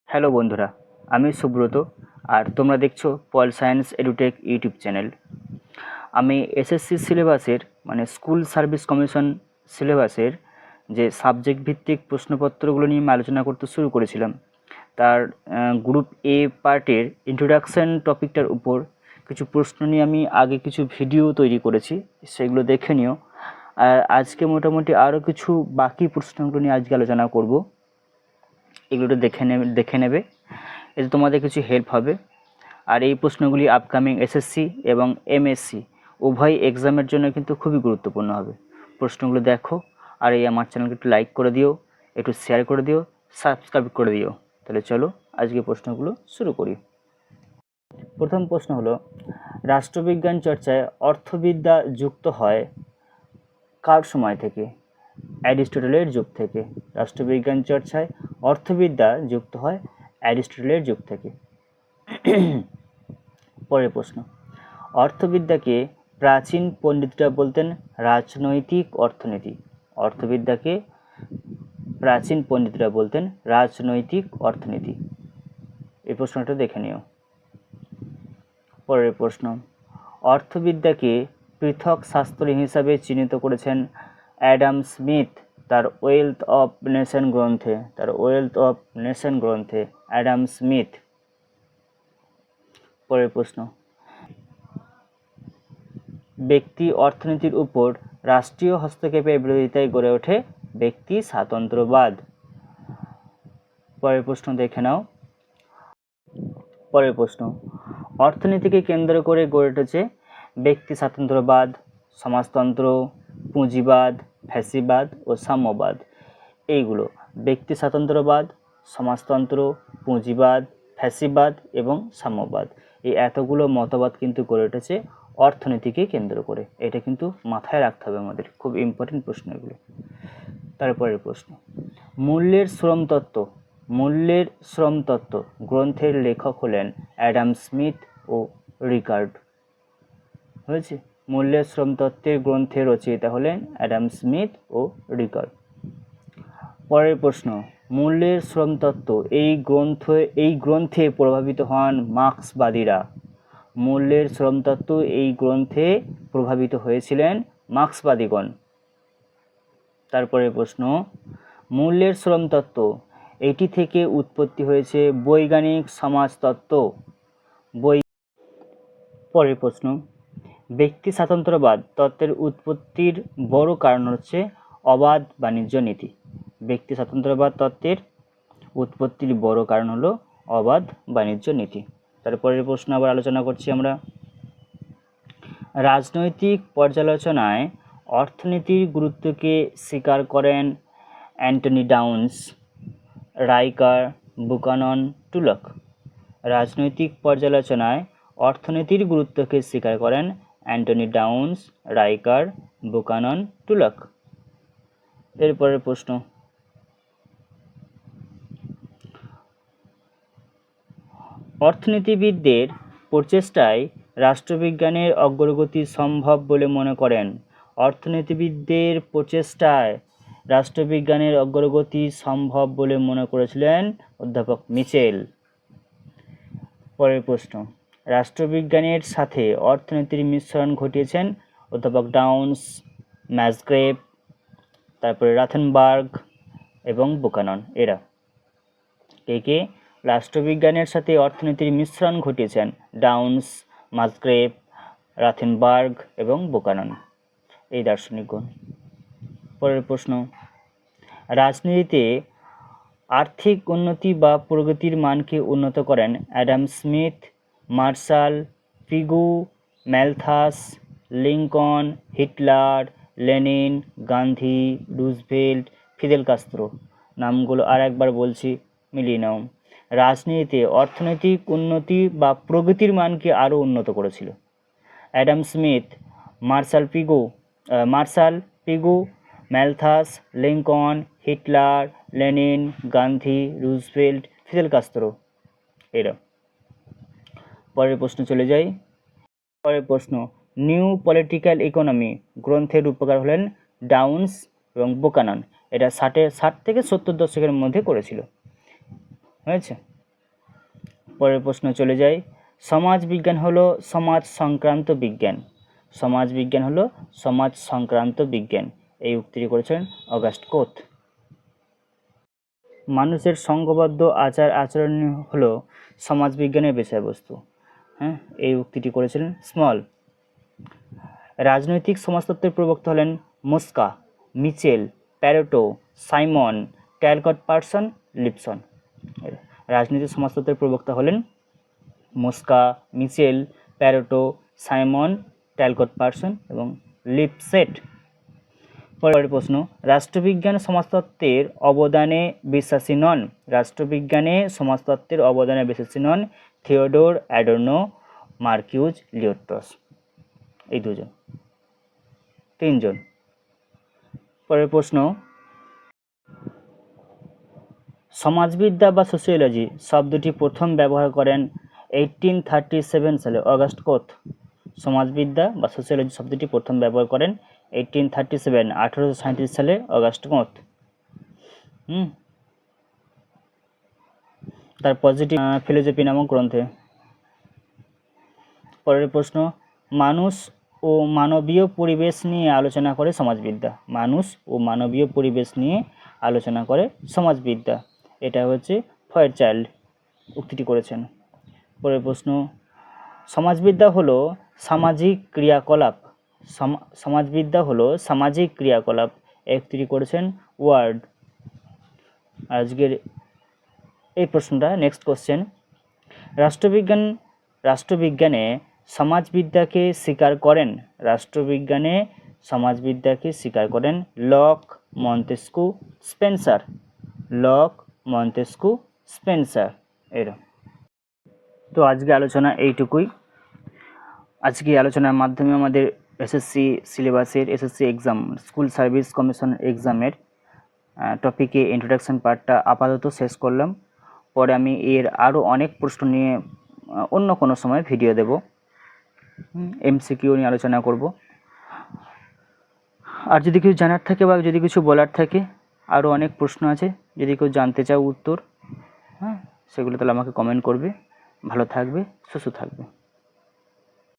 Hello বন্ধুরা, আমি সুব্রত আর তোমরা দেখছো pol science edtech YouTube channel. আমি এসএসসি সিলেবাসের মানে স্কুল সার্ভিস কমিশন সিলেবাসের যে সাবজেক্ট ভিত্তিক প্রশ্নপত্রগুলো নিয়ে আমি আলোচনা করতে শুরু করেছিলাম। তার গ্রুপ এ পার্টের ইন্ট্রোডাকশন টপিকটার উপর কিছু প্রশ্ন নিয়ে আমি আগে কিছু ভিডিও তৈরি করেছি, সেগুলো দেখে নিও। আর আজকে মোটামুটি আরও কিছু বাকি প্রশ্নগুলো নিয়ে আজকে আলোচনা করব, এগুলো দেখে নেবে, এতে তোমাদের কিছু হেল্প হবে। আর এই প্রশ্নগুলি আপকামিং এসএসসি এবং এমএসসি উভয় এক্সামের জন্য কিন্তু খুবই গুরুত্বপূর্ণ হবে। প্রশ্নগুলো দেখো, আর এই আমার চ্যানেলকে একটু লাইক করে দিও, একটু শেয়ার করে দিও, সাবস্ক্রাইব করে দিও। তাহলে চলো আজকে প্রশ্নগুলো শুরু করি। প্রথম প্রশ্ন হলো, রাষ্ট্রবিজ্ঞান চর্চায় অর্থবিদ্যা যুক্ত হয় কার সময় থেকে? অ্যারিস্টটলের যুগ থেকে। রাষ্ট্রবিজ্ঞান চর্চায় অর্থবিদ্যা যুক্ত হয় অ্যারিস্টটলের যুগ থেকে। পরের প্রশ্ন, অর্থবিদ্যাকে প্রাচীন পণ্ডিতরা বলতেন রাজনৈতিক অর্থনীতি। অর্থবিদ্যাকে প্রাচীন পণ্ডিতরা বলতেন রাজনৈতিক অর্থনীতি। এই প্রশ্নটা দেখে নিও। পরের প্রশ্ন, অর্থবিদ্যাকে পৃথক শাস্ত্র হিসাবে চিহ্নিত করেছেন অ্যাডাম স্মিথ তার ওয়েলথ অফ নেশন গ্রন্থে। Adam Smith. পরের প্রশ্ন, ব্যক্তি অর্থনীতির উপর রাষ্ট্রীয় হস্তক্ষেপের বিরোধিতায় গড়ে ওঠে ব্যক্তি স্বাতন্ত্র্যবাদ। পরের প্রশ্ন দেখে নাও। পরের প্রশ্ন, অর্থনীতিকে কেন্দ্র করে গড়ে উঠেছে ব্যক্তি স্বাতন্ত্র্যবাদ, সমাজতন্ত্র, পুঁজিবাদ, ফ্যাসিবাদ ও সাম্যবাদ। এইগুলো ব্যক্তি স্বাতন্ত্র্যবাদ, সমাজতন্ত্র, পুঁজিবাদ, ফ্যাসিবাদ এবং সাম্যবাদ, এই এতগুলো মতবাদ কিন্তু গড়ে উঠেছে অর্থনীতিকে কেন্দ্র করে। এটা কিন্তু মাথায় রাখতে হবে আমাদের, খুব ইম্পর্টেন্ট প্রশ্ন এগুলো। তারপরের প্রশ্ন, মূল্যের শ্রম তত্ত্ব গ্রন্থের লেখক হলেন অ্যাডাম স্মিথ ও রিকার্ড। হয়েছে, মূল্যের শ্রম তত্ত্বের গ্রন্থের রচয়িতা হলেন অ্যাডাম স্মিথ ও রিকার্ড। পরের প্রশ্ন, মূল্যের শ্রম তত্ত্ব এই গ্রন্থে প্রভাবিত হন মার্ক্সবাদীরা। মূল্যের শ্রম তত্ত্ব এই গ্রন্থে প্রভাবিত হয়েছিলেন মার্ক্সবাদীগণ। তারপরের প্রশ্ন, মূল্যের শ্রম তত্ত্ব এটি থেকে উৎপত্তি হয়েছে বৈজ্ঞানিক সমাজতত্ত্ব। পরের প্রশ্ন, ব্যক্তি স্বাতন্ত্র্যবাদ তত্ত্বের উৎপত্তির বড় কারণ হচ্ছে অবাধ বাণিজ্য নীতি। ব্যক্তি স্বাতন্ত্র্যবাদ তত্ত্বের উৎপত্তির বড় কারণ হলো অবাধ বাণিজ্য নীতি। তারপরের প্রশ্ন আবার আলোচনা করছি আমরা। রাজনৈতিক পর্যালোচনায় অর্থনীতির গুরুত্বকে স্বীকার করেন অ্যান্টনি ডাউন্স, রাইকার, বুকানন, টুলক। রাজনৈতিক পর্যালোচনায় অর্থনীতির গুরুত্বকে স্বীকার করেন অ্যান্টনি ডাউন্স, রাইকার, বুকানন, টুলক। এরপরের প্রশ্ন, অর্থনীতিবিদদের প্রচেষ্টায় রাষ্ট্রবিজ্ঞানের অগ্রগতি সম্ভব বলে মনে করেন। অর্থনীতিবিদদের প্রচেষ্টায় রাষ্ট্রবিজ্ঞানের অগ্রগতি সম্ভব বলে মনে করেছিলেন অধ্যাপক মিচেল। পরের প্রশ্ন, রাষ্ট্রবিজ্ঞানের সাথে অর্থনীতির মিশ্রণ ঘটিয়েছেন অধ্যাপক ডাউন্স, ম্যাসগ্রেভ, তারপরে রাথেনবার্গ এবং বুকানন। এরা কে রাষ্ট্রবিজ্ঞানের সাথে অর্থনীতির মিশ্রণ ঘটিয়েছেন? ডাউন্স, ম্যাসগ্রেভ, রাথেনবার্গ এবং বুকানন, এই দার্শনিকগণ। পরের প্রশ্ন, রাজনীতিতে আর্থিক উন্নতি বা প্রগতির মানকে উন্নত করেন Adam Smith, Marshall, Pigou, Malthus, Lincoln, Hitler, Lenin, Gandhi, Roosevelt, Fidel Castro. নামগুলো আর একবার বলছি, মিলিয়ে নাও। রাজনীতিতে অর্থনৈতিক উন্নতি বা প্রগতির মানকে আরও উন্নত করেছিল Adam Smith, Marshall, Pigou, Malthus, Lincoln, Hitler, Lenin, Gandhi, Roosevelt, Fidel Castro, এরা। পরের প্রশ্ন চলে যাই। পরের প্রশ্ন, নিউ পলিটিক্যাল ইকোনমি গ্রন্থের রূপকার হলেন ডাউন্স এবং বুকানন। এটা 60 থেকে 70 দশকের মধ্যে করেছিল। হয়েছে, পরের প্রশ্ন চলে যাই। সমাজ বিজ্ঞান হলো সমাজ সংক্রান্ত বিজ্ঞান। সমাজ বিজ্ঞান হলো সমাজ সংক্রান্ত বিজ্ঞান। এই উক্তিটি করেছেন অগাস্ট কোথ। মানুষের সংঘবদ্ধ আচার আচরণ হলো সমাজবিজ্ঞানের বিষয়বস্তু। হ্যাঁ, এই উক্তিটি করেছিলেন স্মল। রাজনৈতিক সমাজতত্ত্বের প্রবক্তা হলেন মোস্কা, Mitchell, Pareto, Simon, ট্যালকট person, Lipson. রাজনৈতিক সমাজতত্ত্বের প্রবক্তা হলেন মোস্কা, মিচেল, প্যারেটো, সাইমন, ট্যালকট পার্সন এবং লিপসেট। পরের প্রশ্ন, রাষ্ট্রবিজ্ঞান সমাজতত্ত্বের অবদানে বিশ্বাসী নন। রাষ্ট্রবিজ্ঞানে সমাজতত্ত্বের অবদানে বিশ্বাসী নন থিওডোর অ্যাডর্নো, মার্কিউজ লিওট্টস। এই তিনজন। পরের প্রশ্ন, সমাজবিদ্যা বা সোশিওলজি শব্দটি প্রথম ব্যবহার করেন 1837 সালে অগাস্ট কোথ। সমাজবিদ্যা বা সোশিওলজি শব্দটি প্রথম ব্যবহার করেন 1837 সালে অগাস্ট কোথ। তার পজিটিভ ফিলোসফি নামক গ্রন্থে। পরের প্রশ্ন, মানুষ ও মানবীয় পরিবেশ নিয়ে আলোচনা করে সমাজবিদ্যা। মানুষ ও মানবীয় পরিবেশ নিয়ে আলোচনা করে সমাজবিদ্যা। এটা হচ্ছে ফয়েরচাইল্ড উক্তিটি করেছেন। পরের প্রশ্ন, সমাজবিদ্যা হলো সামাজিক ক্রিয়াকলাপ। সমাজবিদ্যা হলো সামাজিক ক্রিয়াকলাপ। এই উক্তিটি করেছেন ওয়ার্ড। আজকের এই প্রশ্নটা নেক্সট কোশ্চেন। রাষ্ট্রবিজ্ঞানে সমাজবিদ্যাকে স্বীকার করেন। রাষ্ট্রবিজ্ঞানে সমাজবিদ্যাকে স্বীকার করেন lock, Montesquieu, Spencer. Lock, Montesquieu, Spencer. তো আজকে আলোচনা এইটুকুই। আজকে আলোচনার মাধ্যমে আমাদের এসএসসি সিলেবাসের SSC exam school service commission এক্সামের টপিকে ইন্ট্রোডাকশন পার্টটা আপাতত শেষ করলাম। পরে আমি এর আরও অনেক প্রশ্ন নিয়ে অন্য কোনো সময় ভিডিও দেব, এমসিকিউ নিয়ে আলোচনা করব। আর যদি কিছু জানার থাকে বা যদি কিছু বলার থাকে, আরও অনেক প্রশ্ন আছে, যদি কেউ জানতে চাও উত্তর, সেগুলো তাহলে আমাকে কমেন্ট করবে। ভালো থাকবে, সুস্থ থাকবে।